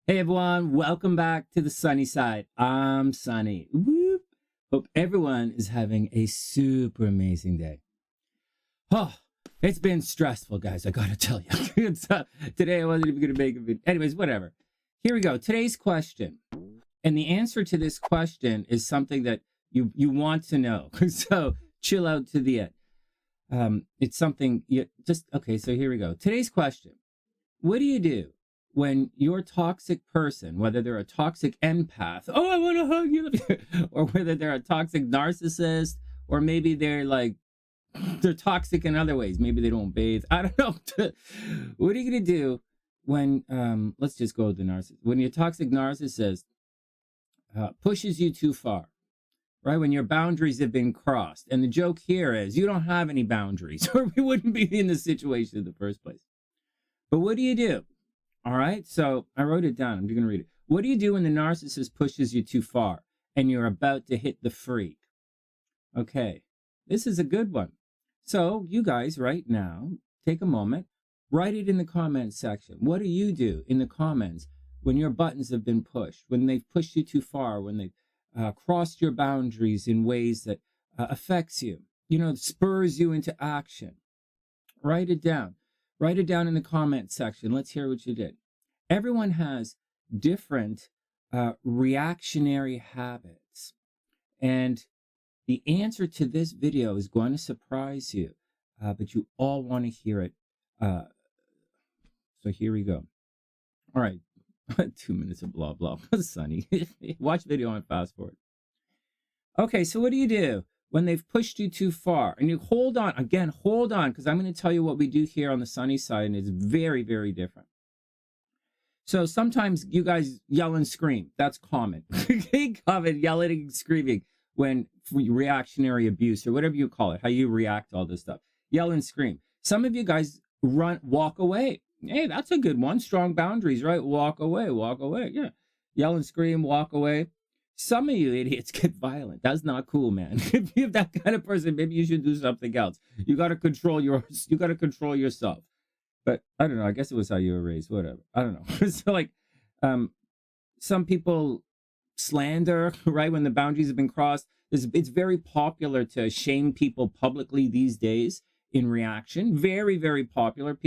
Hey everyone, welcome back to the sunny side. I'm Sunny. Whoop. Hope everyone is having a super amazing day. Oh, it's been stressful, guys. I gotta tell you. Today I wasn't even gonna make a video. Anyways, whatever. Here we go. Today's question, and the answer to this question is something that you want to know. So chill out to the end. It's something you just okay. So here we go. Today's question: what do you do when your toxic person, whether they're a toxic empath, oh, I want to hug you, or whether they're a toxic narcissist, or maybe they're toxic in other ways. Maybe they don't bathe. I don't know. What are you going to do when, let's just go with the narcissist. When your toxic narcissist pushes you too far, right? When your boundaries have been crossed. And the joke here is you don't have any boundaries, or we wouldn't be in this situation in the first place. But what do you do? All right, so I wrote it down. I'm going to read it. What do you do when the narcissist pushes you too far and you're about to hit the freak? Okay, this is a good one. So you guys right now, take a moment, write it in the comments section. What do you do in the comments when your buttons have been pushed, when they've pushed you too far, when they've crossed your boundaries in ways that affects you, spurs you into action? Write it down. Write it down in the comment section. Let's hear what you did. Everyone has different reactionary habits. And the answer to this video is going to surprise you, but you all want to hear it. So here we go. All right. 2 minutes of blah, blah. Sunny. Watch video and fast forward. Okay, so what do you do when they've pushed you too far? And you hold on, because I'm going to tell you what we do here on the sunny side, and it's very, very different. So sometimes you guys yell and scream. That's common. Common yelling and screaming when reactionary abuse or whatever you call it, how you react to all this stuff. Yell and scream. Some of you guys walk away. Hey, that's a good one. Strong boundaries, right? Walk away. Yeah. Yell and scream, walk away. Some of you idiots get violent. That's not cool, man. If you're that kind of person, maybe you should do something else. You got to control yourself. But I don't know. I guess it was how you were raised. Whatever. I don't know. So some people slander, right? When the boundaries have been crossed, it's very popular to shame people publicly these days in reaction. Very, very popular.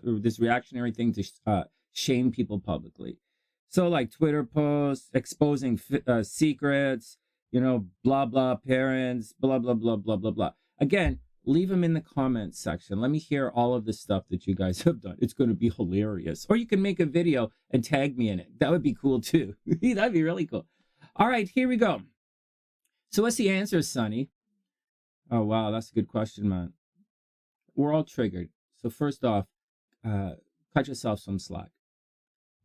This reactionary thing to shame people publicly. So like Twitter posts, exposing secrets, blah, blah, parents, blah, blah, blah, blah, blah, blah. Again, leave them in the comments section. Let me hear all of the stuff that you guys have done. It's going to be hilarious. Or you can make a video and tag me in it. That would be cool too. That'd be really cool. All right, here we go. So what's the answer, Sonny? Oh, wow, that's a good question, man. We're all triggered. So first off, cut yourself some slack.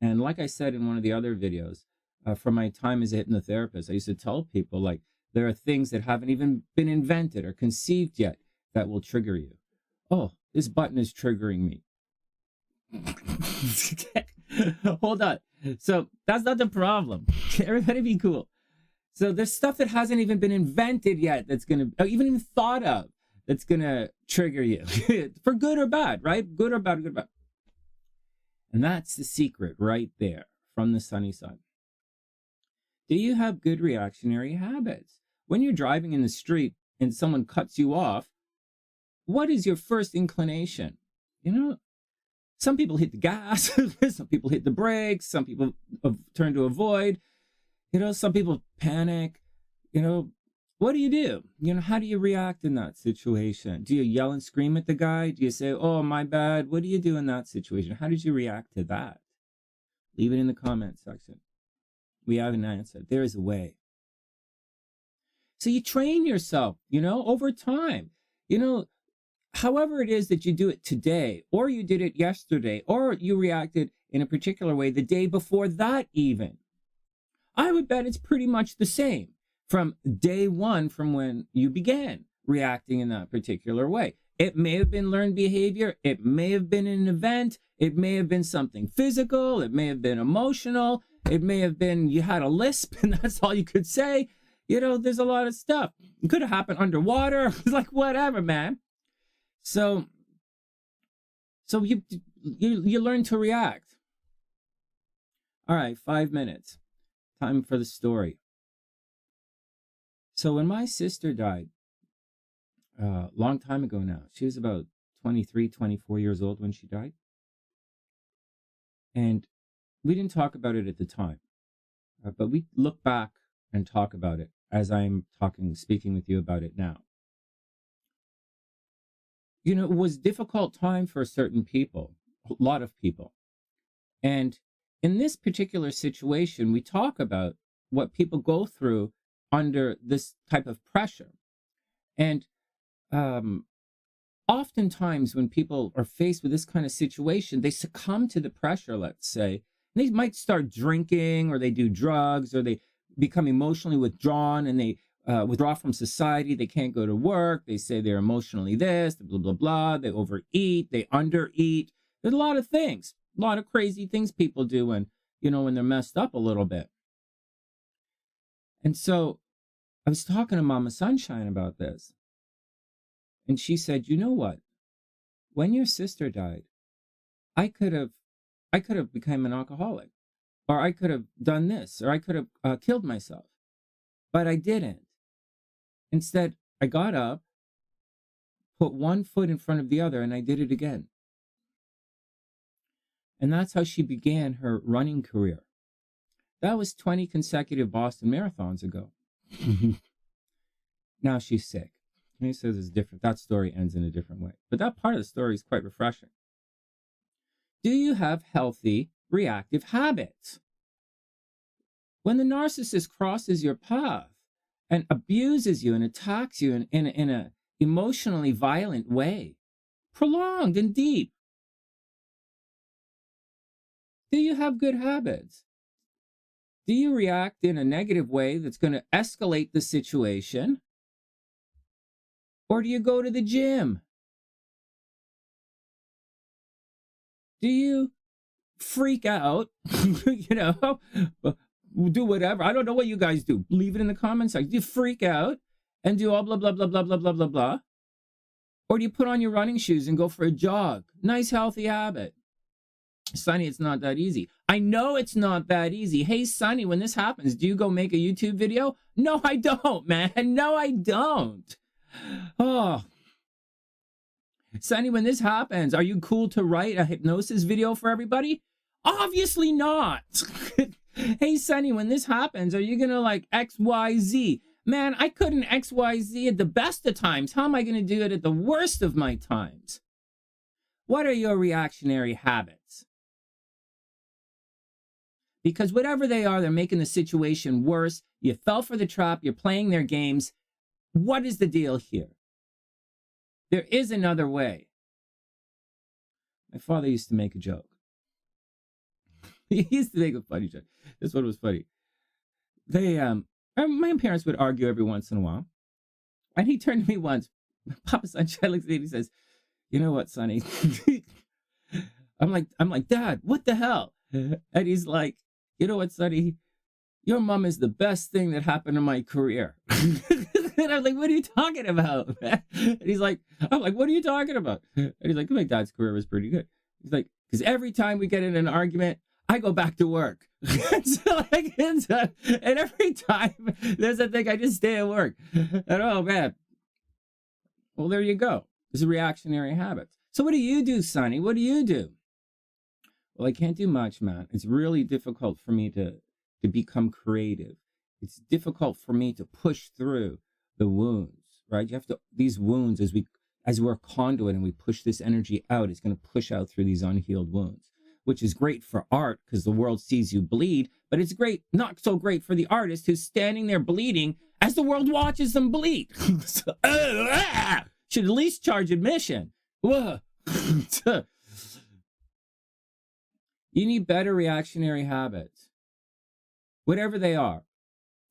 And like I said in one of the other videos, from my time as a hypnotherapist, I used to tell people, like, there are things that haven't even been invented or conceived yet that will trigger you. Oh, this button is triggering me. Hold on. So that's not the problem. Everybody be cool. So there's stuff that hasn't even been invented yet that's going to, even thought of, that's going to trigger you for good or bad, right? Good or bad, good or bad. And that's the secret right there from the sunny side. Do you have good reactionary habits? When you're driving in the street and someone cuts you off, what is your first inclination? Some people hit the gas, some people hit the brakes, some people turn to avoid, some people panic, what do you do? How do you react in that situation? Do you yell and scream at the guy? Do you say, oh, my bad? What do you do in that situation? How did you react to that? Leave it in the comment section. We have an answer. There is a way. So you train yourself, over time, however it is that you do it today, or you did it yesterday, or you reacted in a particular way the day before that even. I would bet it's pretty much the same from day one, from when you began reacting in that particular way. It may have been learned behavior. It may have been an event. It may have been something physical. It may have been emotional. It may have been you had a lisp and that's all you could say. There's a lot of stuff. It could have happened underwater. Like whatever, man. So you learn to react. All right, 5 minutes. Time for the story. So when my sister died, a long time ago now, she was about 23, 24 years old when she died. And we didn't talk about it at the time, but we look back and talk about it as I'm speaking with you about it now. You know, it was a difficult time for certain people, a lot of people. And in this particular situation, we talk about what people go through under this type of pressure. And oftentimes when people are faced with this kind of situation, they succumb to the pressure, let's say. They might start drinking, or they do drugs, or they become emotionally withdrawn, and they withdraw from society. They can't go to work. They say they're emotionally this, blah, blah, blah. They overeat, they undereat. There's a lot of things, a lot of crazy things people do when they're messed up a little bit. And so I was talking to Mama Sunshine about this. And she said, you know what? When your sister died, I could have become an alcoholic, or I could have done this, or I could have killed myself, but I didn't. Instead, I got up, put one foot in front of the other, and I did it again. And that's how she began her running career. That was 20 consecutive Boston marathons ago. Now she's sick. And he says it's different. That story ends in a different way. But that part of the story is quite refreshing. Do you have healthy reactive habits? When the narcissist crosses your path and abuses you and attacks you in an emotionally violent way, prolonged and deep, do you have good habits? Do you react in a negative way that's going to escalate the situation? Or do you go to the gym? Do you freak out? Do whatever. I don't know what you guys do. Leave it in the comments section. Do you freak out and do all blah, blah, blah, blah, blah, blah, blah, blah? Or do you put on your running shoes and go for a jog? Nice, healthy habit. Sonny, it's not that easy. I know it's not that easy. Hey, Sonny, when this happens, do you go make a YouTube video? No, I don't, man. No, I don't. Oh, Sonny, when this happens, are you cool to write a hypnosis video for everybody? Obviously not. Hey, Sonny, when this happens, are you going to like XYZ? Man, I couldn't XYZ at the best of times. How am I going to do it at the worst of my times? What are your reactionary habits? Because whatever they are, they're making the situation worse. You fell for the trap. You're playing their games. What is the deal here? There is another way. My father used to make a joke. He used to make a funny joke. This one was funny. My parents would argue every once in a while. And he turned to me once. Papa Sunshine looks at me and he says, you know what, Sonny? I'm like, Dad, what the hell? And he's like, you know what, Sonny? Your mom is the best thing that happened in my career. And I'm like, what are you talking about, man? And I'm like, what are you talking about? And he's like, my dad's career was pretty good. He's like, because every time we get in an argument, I go back to work. And every time there's a thing, I just stay at work. And oh, man. Well, there you go. It's a reactionary habit. So what do you do, Sonny? What do you do? Well, I can't do much, man. It's really difficult for me to become creative. It's difficult for me to push through the wounds, right? You have to, these wounds, as we're a conduit and we push this energy out, it's going to push out through these unhealed wounds, which is great for art because the world sees you bleed, but it's not so great for the artist who's standing there bleeding as the world watches them bleed. So, should at least charge admission. You need better reactionary habits, whatever they are,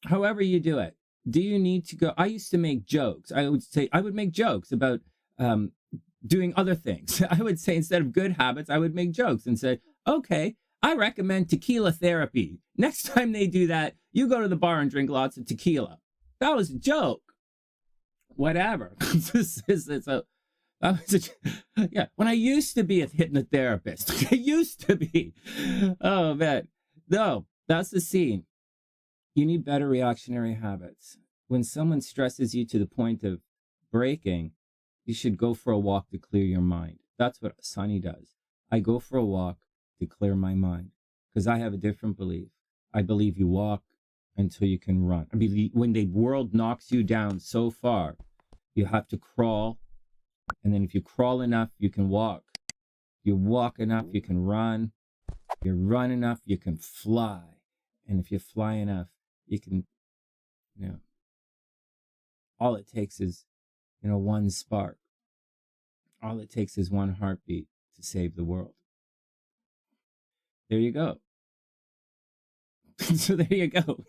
however you do it. Do you need to go? I used to make jokes. I would make jokes about doing other things. I would say, instead of good habits, I would make jokes and say, okay, I recommend tequila therapy. Next time they do that, you go to the bar and drink lots of tequila. That was a joke. Whatever. Yeah, when I used to be a hypnotherapist. I used to be. Oh, man. No, that's the scene. You need better reactionary habits. When someone stresses you to the point of breaking, you should go for a walk to clear your mind. That's what Sonny does. I go for a walk to clear my mind because I have a different belief. I believe you walk until you can run. I believe when the world knocks you down so far, you have to crawl. And then if you crawl enough, you can walk. You walk enough, you can run. You run enough, you can fly. And if you fly enough, you can, all it takes is, one spark. All it takes is one heartbeat to save the world. There you go. So there you go.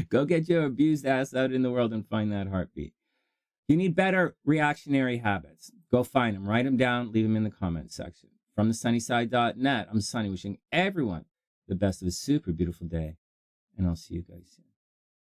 Go get your abused ass out in the world and find that heartbeat. You need better reactionary habits. Go find them, write them down, leave them in the comments section. From thesunnyside.net, I'm Sunny, wishing everyone the best of a super beautiful day, and I'll see you guys soon.